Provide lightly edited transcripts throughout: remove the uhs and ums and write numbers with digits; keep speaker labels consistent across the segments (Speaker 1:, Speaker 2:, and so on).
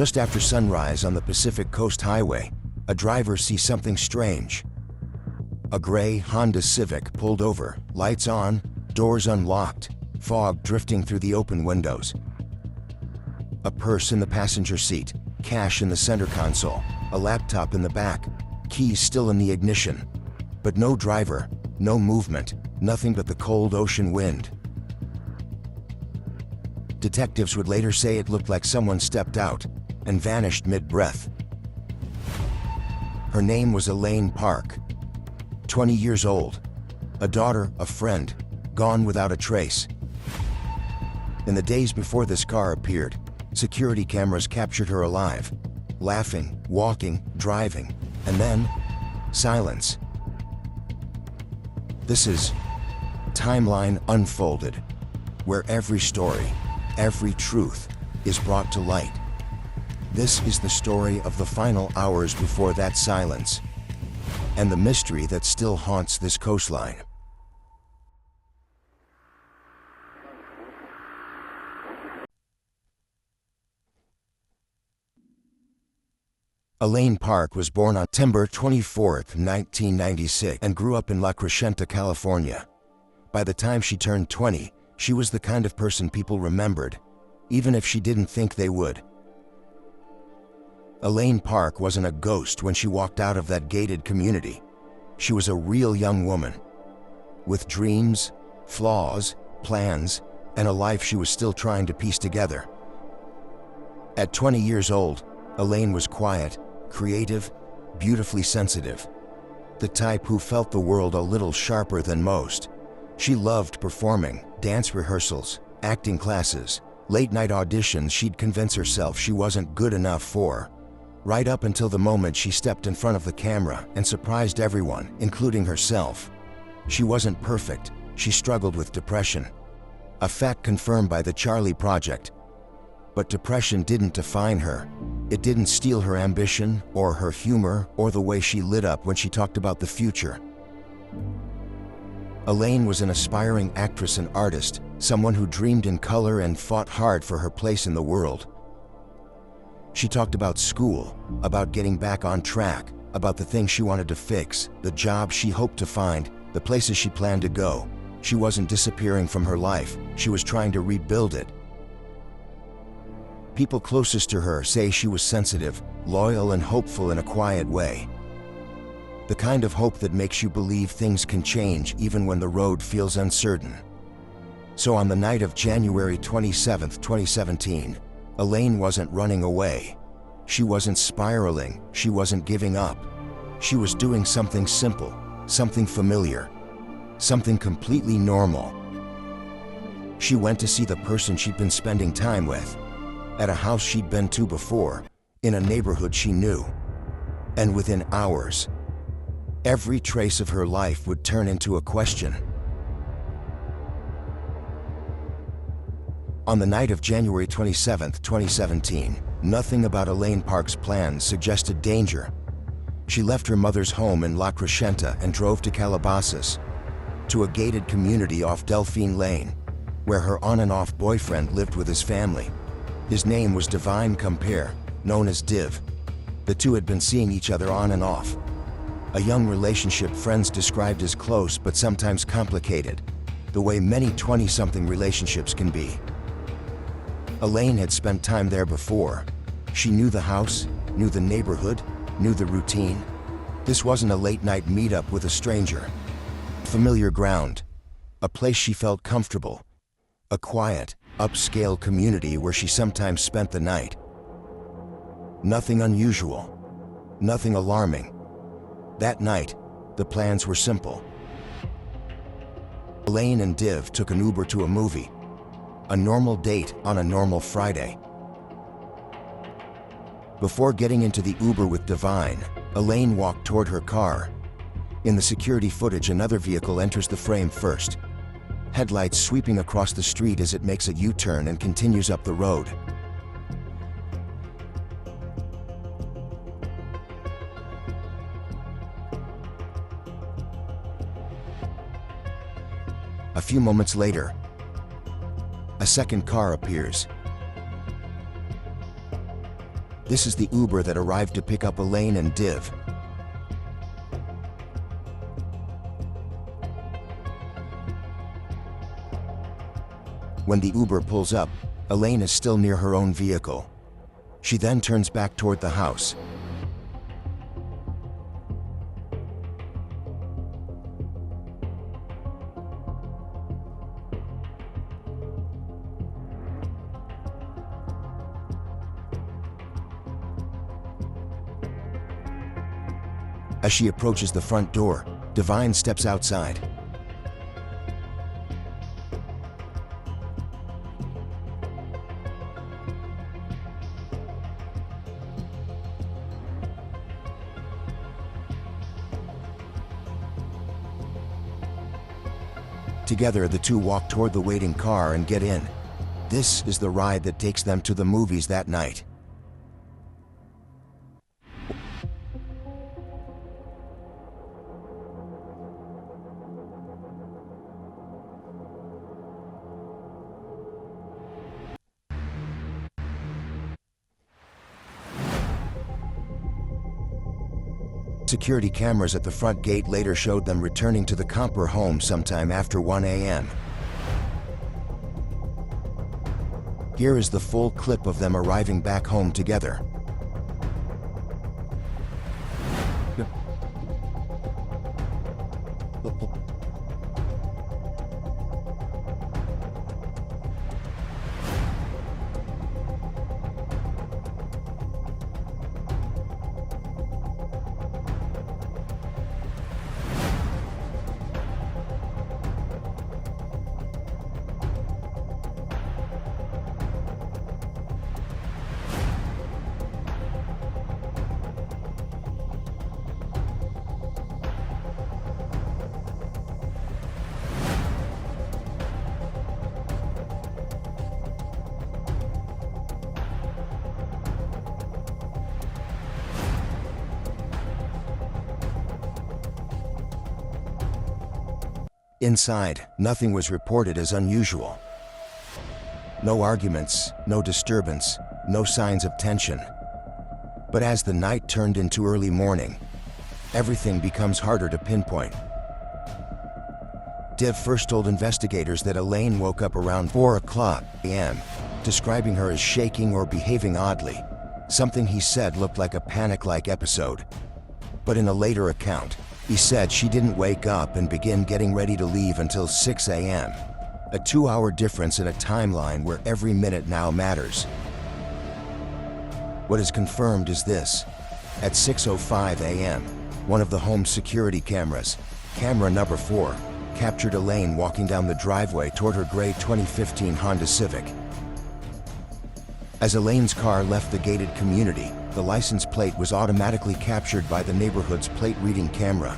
Speaker 1: Just after sunrise on the Pacific Coast Highway, a driver sees something strange. A gray Honda Civic pulled over, lights on, doors unlocked, fog drifting through the open windows. A purse in the passenger seat, cash in the center console, a laptop in the back, keys still in the ignition. But no driver, no movement, nothing but the cold ocean wind. Detectives would later say it looked like someone stepped out and vanished mid-breath. Her name was Elaine Park, 20 years old, a daughter, a friend, gone without a trace. In the days before this car appeared, security cameras captured her alive, laughing, walking, driving, and then silence. This is Timeline Unfolded, where every story, every truth is brought to light. This is the story of the final hours before that silence, and the mystery that still haunts this coastline. Elaine Park was born on September 24, 1996, and grew up in La Crescenta, California. By the time she turned 20, she was the kind of person people remembered, even if she didn't think they would. Elaine Park wasn't a ghost when she walked out of that gated community. She was a real young woman, with dreams, flaws, plans, and a life she was still trying to piece together. At 20 years old, Elaine was quiet, creative, beautifully sensitive. The type who felt the world a little sharper than most. She loved performing, dance rehearsals, acting classes, late-night auditions she'd convince herself she wasn't good enough for, right up until the moment she stepped in front of the camera and surprised everyone, including herself. She wasn't perfect, she struggled with depression, a fact confirmed by the Charlie Project. But depression didn't define her. It didn't steal her ambition, or her humor, or the way she lit up when she talked about the future. Elaine was an aspiring actress and artist, someone who dreamed in color and fought hard for her place in the world. She talked about school, about getting back on track, about the things she wanted to fix, the job she hoped to find, the places she planned to go. She wasn't disappearing from her life, she was trying to rebuild it. People closest to her say she was sensitive, loyal, and hopeful in a quiet way. The kind of hope that makes you believe things can change even when the road feels uncertain. So on the night of January 27, 2017, Elaine wasn't running away. She wasn't spiraling, she wasn't giving up. She was doing something simple, something familiar, something completely normal. She went to see the person she'd been spending time with, at a house she'd been to before, in a neighborhood she knew. And within hours, every trace of her life would turn into a question. On the night of January 27, 2017, nothing about Elaine Park's plans suggested danger. She left her mother's home in La Crescenta and drove to Calabasas, to a gated community off Delphine Lane, where her on-and-off boyfriend lived with his family. His name was Divine Compare, known as Div. The two had been seeing each other on and off. A young relationship friends described as close but sometimes complicated, the way many 20-something relationships can be. Elaine had spent time there before. She knew the house, knew the neighborhood, knew the routine. This wasn't a late-night meetup with a stranger. Familiar ground, a place she felt comfortable, a quiet, upscale community where she sometimes spent the night. Nothing unusual, nothing alarming. That night, the plans were simple. Elaine and Div took an Uber to a movie, a normal date on a normal Friday. Before getting into the Uber with Divine, Elaine walked toward her car. In the security footage, another vehicle enters the frame first, headlights sweeping across the street as it makes a U-turn and continues up the road. A few moments later, a second car appears. This is the Uber that arrived to pick up Elaine and Div. When the Uber pulls up, Elaine is still near her own vehicle. She then turns back toward the house. As she approaches the front door, Divine steps outside. Together, the two walk toward the waiting car and get in. This is the ride that takes them to the movies that night. Security cameras at the front gate later showed them returning to the Comper home sometime after 1 a.m. Here is the full clip of them arriving back home together. Inside, nothing was reported as unusual. No arguments, no disturbance, no signs of tension. But as the night turned into early morning, everything becomes harder to pinpoint. Div first told investigators that Elaine woke up around 4 a.m., describing her as shaking or behaving oddly, something he said looked like a panic-like episode. But in a later account, he said she didn't wake up and begin getting ready to leave until 6 a.m., a 2-hour difference in a timeline where every minute now matters. What is confirmed is this. At 6:05 a.m., one of the home security cameras, camera number 4, captured Elaine walking down the driveway toward her gray 2015 Honda Civic. As Elaine's car left the gated community, the license plate was automatically captured by the neighborhood's plate reading camera.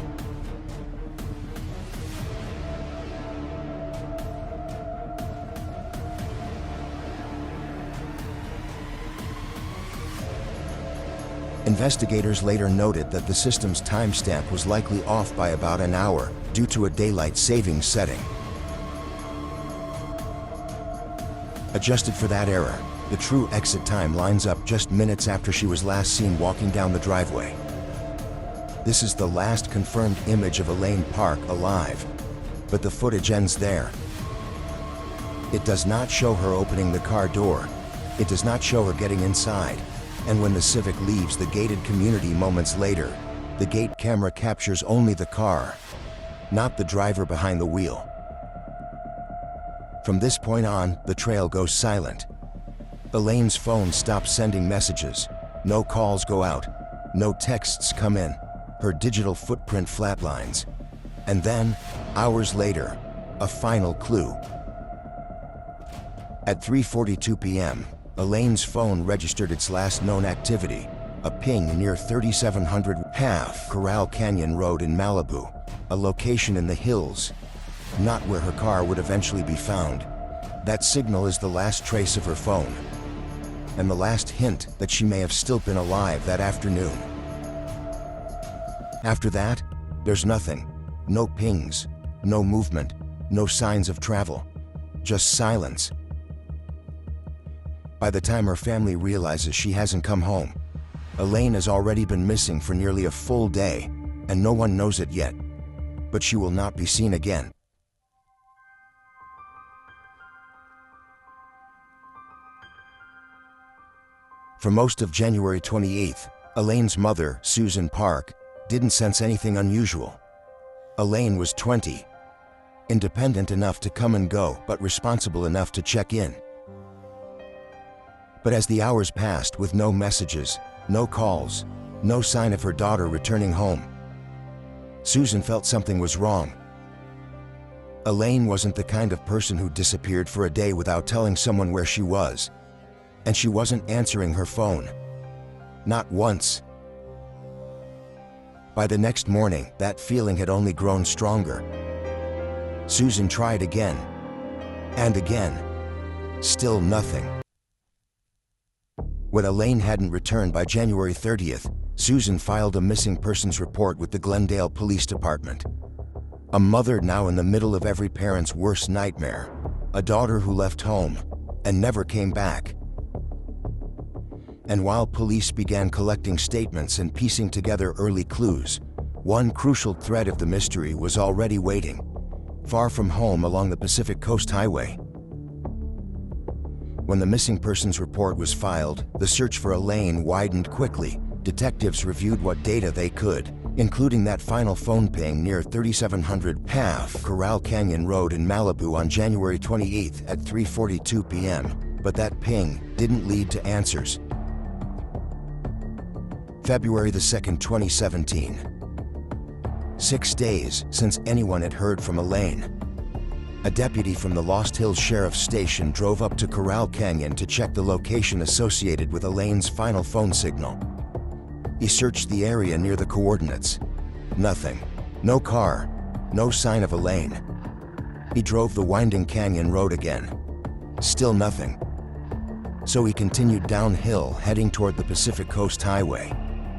Speaker 1: Investigators later noted that the system's timestamp was likely off by about an hour due to a daylight savings setting. Adjusted for that error, the true exit time lines up just minutes after she was last seen walking down the driveway. This is the last confirmed image of Elaine Park alive, but the footage ends there. It does not show her opening the car door. It does not show her getting inside. And when the Civic leaves the gated community moments later, the gate camera captures only the car, not the driver behind the wheel. From this point on, the trail goes silent. Elaine's phone stops sending messages. No calls go out. No texts come in. Her digital footprint flatlines. And then, hours later, a final clue. At 3:42 p.m., Elaine's phone registered its last known activity, a ping near 3700 Half Corral Canyon Road in Malibu, a location in the hills, not where her car would eventually be found. That signal is the last trace of her phone, and the last hint that she may have still been alive that afternoon. After that, there's nothing. No pings, no movement, no signs of travel, just silence. By the time her family realizes she hasn't come home, Elaine has already been missing for nearly a full day, and no one knows it yet. But she will not be seen again. For most of January 28th, Elaine's mother, Susan Park, didn't sense anything unusual. Elaine was 20, independent enough to come and go, but responsible enough to check in. But as the hours passed with no messages, no calls, no sign of her daughter returning home, Susan felt something was wrong. Elaine wasn't the kind of person who disappeared for a day without telling someone where she was, and she wasn't answering her phone. Not once. By the next morning, that feeling had only grown stronger. Susan tried again, and again. Still nothing. When Elaine hadn't returned by January 30th, Susan filed a missing persons report with the Glendale Police Department. A mother now in the middle of every parent's worst nightmare. A daughter who left home and never came back. And while police began collecting statements and piecing together early clues, one crucial thread of the mystery was already waiting, far from home along the Pacific Coast Highway. When the missing persons report was filed, the search for Elaine widened quickly. Detectives reviewed what data they could, including that final phone ping near 3700 half Corral Canyon Road in Malibu on January 28th at 3:42 p.m., but that ping didn't lead to answers. February the 2nd, 2017. 6 days since anyone had heard from Elaine. A deputy from the Lost Hills Sheriff's Station drove up to Corral Canyon to check the location associated with Elaine's final phone signal. He searched the area near the coordinates. Nothing. No car. No sign of Elaine. He drove the winding canyon road again. Still nothing. So he continued downhill, heading toward the Pacific Coast Highway.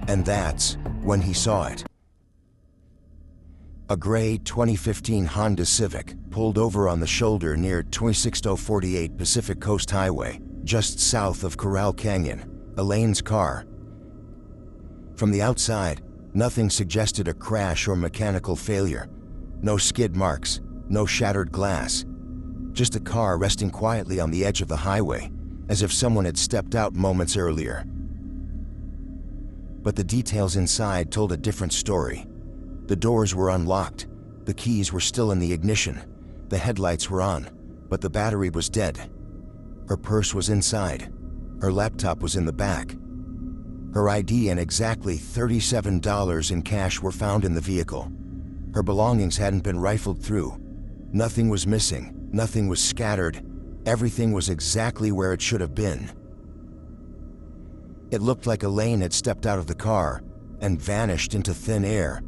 Speaker 1: And that's when he saw it. A gray 2015 Honda Civic pulled over on the shoulder near 26048 Pacific Coast Highway, just south of Corral Canyon, Elaine's car. From the outside, nothing suggested a crash or mechanical failure. No skid marks, no shattered glass. Just a car resting quietly on the edge of the highway, as if someone had stepped out moments earlier. But the details inside told a different story. The doors were unlocked, the keys were still in the ignition, the headlights were on, but the battery was dead. Her purse was inside, her laptop was in the back. Her ID and exactly $37 in cash were found in the vehicle. Her belongings hadn't been rifled through. Nothing was missing, nothing was scattered, everything was exactly where it should have been. It looked like Elaine had stepped out of the car and vanished into thin air.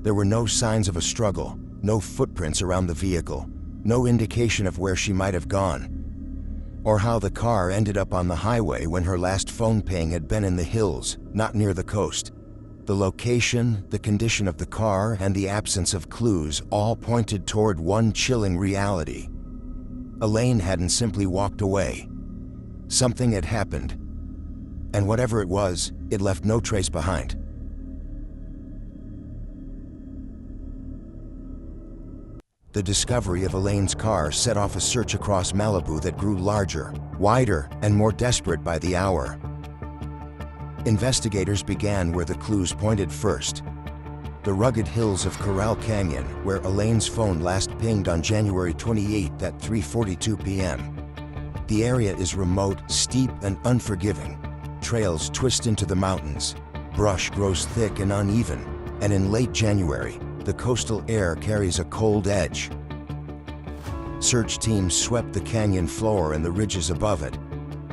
Speaker 1: There were no signs of a struggle, no footprints around the vehicle, no indication of where she might have gone, or how the car ended up on the highway when her last phone ping had been in the hills, not near the coast. The location, the condition of the car, and the absence of clues all pointed toward one chilling reality. Elaine hadn't simply walked away. Something had happened, and whatever it was, it left no trace behind. The discovery of Elaine's car set off a search across Malibu that grew larger, wider, and more desperate by the hour. Investigators began where the clues pointed first. The rugged hills of Corral Canyon, where Elaine's phone last pinged on January 28 at 3:42 p.m. The area is remote, steep, and unforgiving. Trails twist into the mountains. Brush grows thick and uneven, and in late January, the coastal air carries a cold edge. Search teams swept the canyon floor and the ridges above it,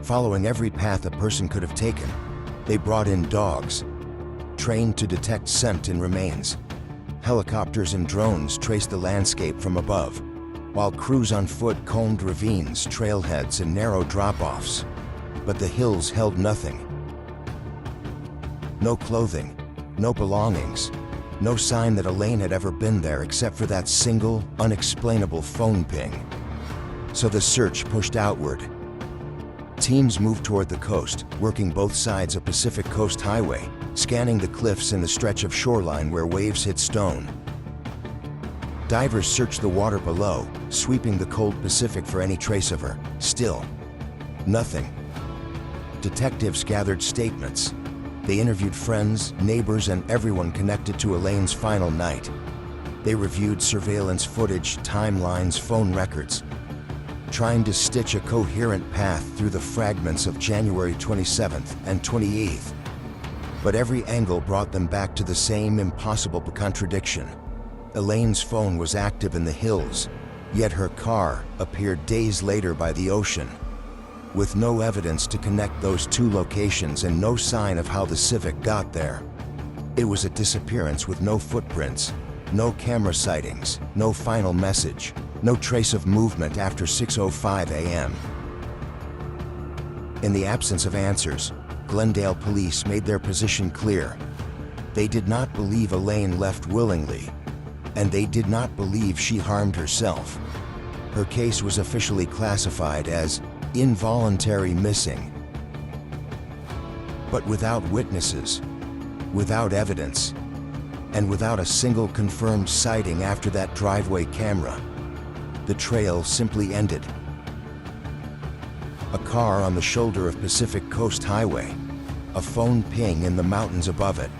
Speaker 1: following every path a person could have taken. They brought in dogs, trained to detect scent in remains. Helicopters and drones traced the landscape from above, while crews on foot combed ravines, trailheads, and narrow drop-offs. But the hills held nothing. No clothing, no belongings, no sign that Elaine had ever been there except for that single, unexplainable phone ping. So the search pushed outward. Teams moved toward the coast, working both sides of Pacific Coast Highway, scanning the cliffs and the stretch of shoreline where waves hit stone. Divers searched the water below, sweeping the cold Pacific for any trace of her. Still, nothing. Detectives gathered statements. They interviewed friends, neighbors, and everyone connected to Elaine's final night. They reviewed surveillance footage, timelines, phone records, trying to stitch a coherent path through the fragments of January 27th and 28th. But every angle brought them back to the same impossible contradiction. Elaine's phone was active in the hills, yet her car appeared days later by the ocean. With no evidence to connect those two locations and no sign of how the Civic got there. It was a disappearance with no footprints, no camera sightings, no final message, no trace of movement after 6:05 a.m. In the absence of answers, Glendale police made their position clear. They did not believe Elaine left willingly, and they did not believe she harmed herself. Her case was officially classified as involuntary missing. But without witnesses, without evidence, and without a single confirmed sighting after that driveway camera, the trail simply ended. A car on the shoulder of Pacific Coast Highway, a phone ping in the mountains above it,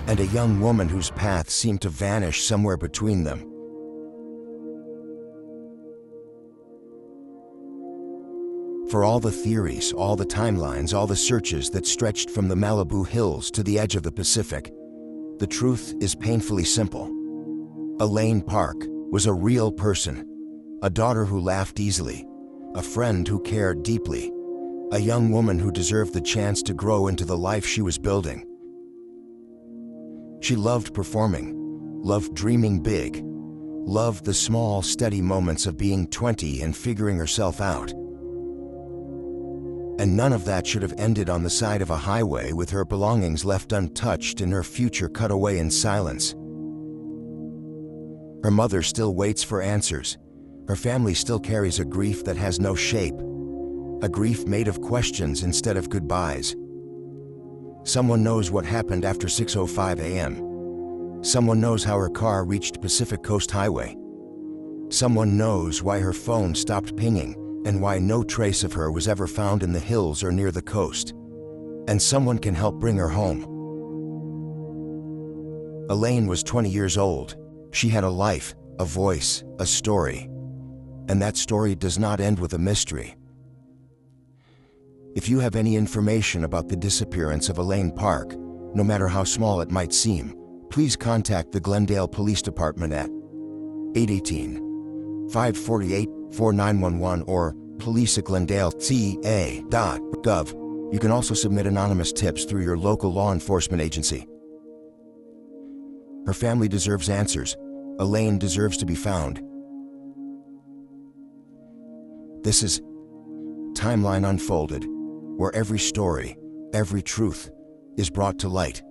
Speaker 1: and a young woman whose path seemed to vanish somewhere between them. For all the theories, all the timelines, all the searches that stretched from the Malibu hills to the edge of the Pacific, the truth is painfully simple. Elaine Park was a real person, a daughter who laughed easily, a friend who cared deeply, a young woman who deserved the chance to grow into the life she was building. She loved performing, loved dreaming big, loved the small, steady moments of being 20 and figuring herself out. And none of that should have ended on the side of a highway with her belongings left untouched and her future cut away in silence. Her mother still waits for answers. Her family still carries a grief that has no shape, a grief made of questions instead of goodbyes. Someone knows what happened after 6:05 a.m. Someone knows how her car reached Pacific Coast Highway. Someone knows why her phone stopped pinging and why no trace of her was ever found in the hills or near the coast. And someone can help bring her home. Elaine was 20 years old. She had a life, a voice, a story. And that story does not end with a mystery. If you have any information about the disappearance of Elaine Park, no matter how small it might seem, please contact the Glendale Police Department at 818-548-4911 or police@glendale.ca.gov. You can also submit anonymous tips through your local law enforcement agency. Her family deserves answers. Elaine deserves to be found. This is Timeline Unfolded, where every story, every truth is brought to light.